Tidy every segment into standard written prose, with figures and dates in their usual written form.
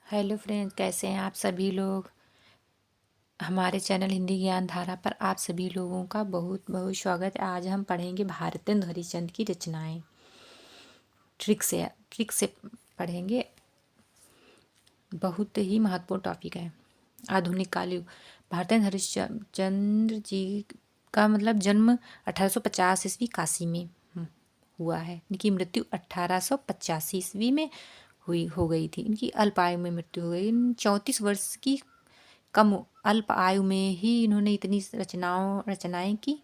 Hello friends, कैसे हैं आप सभी लोग। हमारे चैनल हिंदी ज्ञान धारा पर आप सभी लोगों का बहुत बहुत स्वागत है। आज हम पढ़ेंगे भारतेंदु हरिश्चंद्र की रचनाएं। ट्रिक से पढ़ेंगे। बहुत ही महत्वपूर्ण टॉपिक है। आधुनिक काल युग। भारतेंदु हरिश्चंद्र जी का जन्म 1850 ईस्वी काशी में हुआ है। इनकी मृत्यु 1885 ईस्वी में हो गई थी। इनकी अल्प आयु में मृत्यु हो गई। 34 वर्ष की कम अल्प आयु में ही इन्होंने इतनी रचनाएं की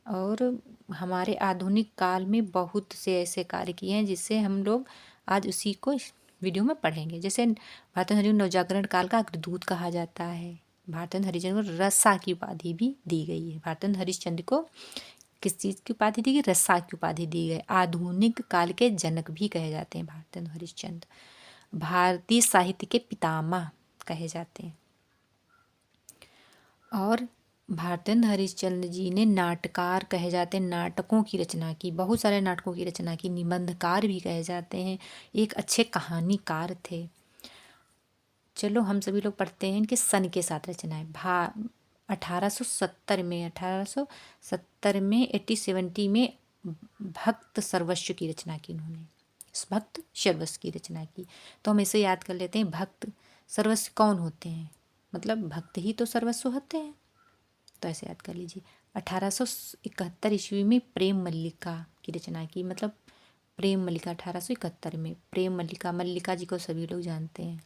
और हमारे आधुनिक काल में बहुत से ऐसे कार्य किए हैं जिससे हम लोग आज उसी को इस वीडियो में पढ़ेंगे। जैसे भारतेंदु हरिश्चंद्र नवजागरण काल का अग्रदूत कहा जाता है। भारतेंदु हरिश्चंद्र को रसा की उपाधि भी दी गई है। भारतेंदु हरिश्चंद्र को किस चीज़ की उपाधि दी गई? रसा की उपाधि दी गई। आधुनिक काल के जनक भी कहे जाते हैं भारतेंदु हरिश्चंद्र। भारतीय साहित्य के पितामह कहे जाते हैं। और भारतेंदु हरिश्चंद्र जी ने नाटकार कहे जाते हैं। नाटकों की रचना की, बहुत सारे नाटकों की रचना की। निबंधकार भी कहे जाते हैं। एक अच्छे कहानीकार थे। चलो हम सभी लोग पढ़ते हैं इनके सन के साथ रचनाएं। 1870 में 1870 में भक्त सर्वस्व की रचना की इन्होंने। भक्त सर्वस्व की रचना की। तो हम इसे याद कर लेते हैं। भक्त सर्वस्व कौन होते हैं? भक्त ही तो सर्वस्व होते हैं। तो ऐसे याद कर लीजिए। 1871 ईस्वी में प्रेम मल्लिका की रचना की। प्रेम मल्लिका 1871 में। प्रेम मल्लिका, मल्लिका जी को सभी लोग जानते हैं।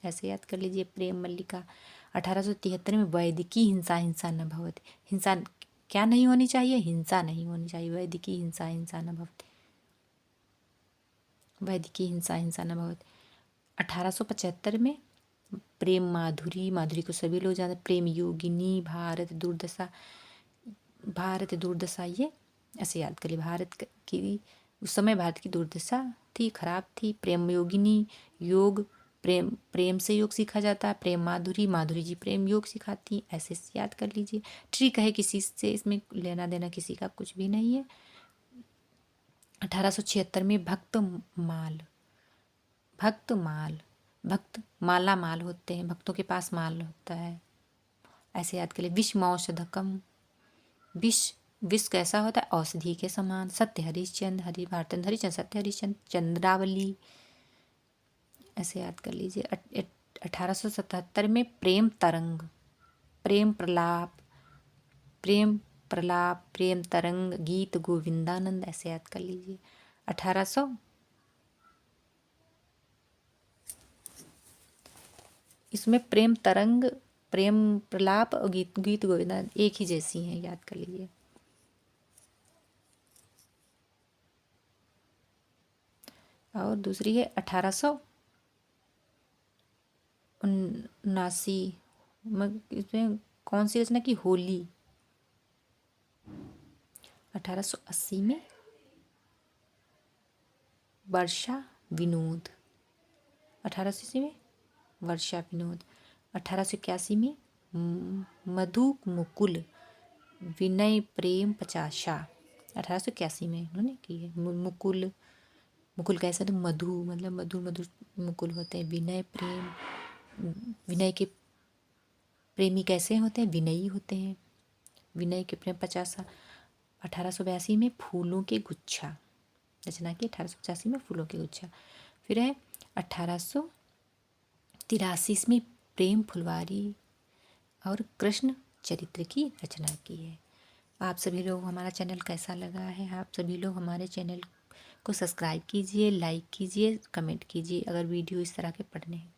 ऐसे याद कर लीजिए प्रेम मल्लिका। 1873 में वैदिकी हिंसा हिंसा न भवति। हिंसा क्या नहीं होनी चाहिए? हिंसा नहीं होनी चाहिए। वैदिकी हिंसा हिंसा न भवति। वैदिकी हिंसा हिंसा न भवति। 1875 में प्रेम माधुरी, माधुरी को सभी लोग जानते। प्रेम योगिनी, भारत दुर्दशा, ये ऐसे याद करिए। उस समय भारत की दुर्दशा थी, खराब थी। प्रेम योगिनी, योग प्रेम से योग सीखा जाता है। प्रेम माधुरी, माधुरी जी प्रेम योग सिखाती। ऐसे याद कर लीजिए। ट्रिक है, किसी से इसमें लेना देना किसी का कुछ भी नहीं है। 1876 में भक्त माला माल होते हैं। भक्तों के पास माल होता है। ऐसे याद कर लिए। विषमौषधकम, विष कैसा होता है? औषधि के समान। सत्य हरिश्चंद्र, भारतेंदु हरिश्चंद्र, सत्य हरिश्चंद्र, चंद्रावली। ऐसे याद कर लीजिए। 1877 में प्रेम तरंग, प्रेम प्रलाप, प्रेम तरंग, गीत गोविंदानंद। ऐसे याद कर लीजिए। 1800 इसमें प्रेम तरंग, प्रेम प्रलाप और गीत गोविंदानंद एक ही जैसी हैं, याद कर लीजिए। और दूसरी है 1879 इसमें कौन सी रचना की? होली। 1880 में वर्षा विनोद। 1880 में वर्षा विनोद। 1881 में मधु मुकुल, विनय प्रेम पचाशा। 1881 में उन्होंने की है। मुकुल कैसा? तो मधु, मधुर मधुर मुकुल होते हैं। विनय के प्रेमी कैसे होते हैं? विनयी होते हैं। विनय के प्रेम पचासा। 1882 में फूलों के गुच्छा रचना की। 1885 में फूलों के गुच्छा। फिर है 1883 में प्रेम फुलवारी और कृष्ण चरित्र की रचना की है। आप सभी लोग, हमारा चैनल कैसा लगा है? आप सभी लोग हमारे चैनल को सब्सक्राइब कीजिए, लाइक कीजिए, कमेंट कीजिए अगर वीडियो इस तरह के पढ़ने हैं।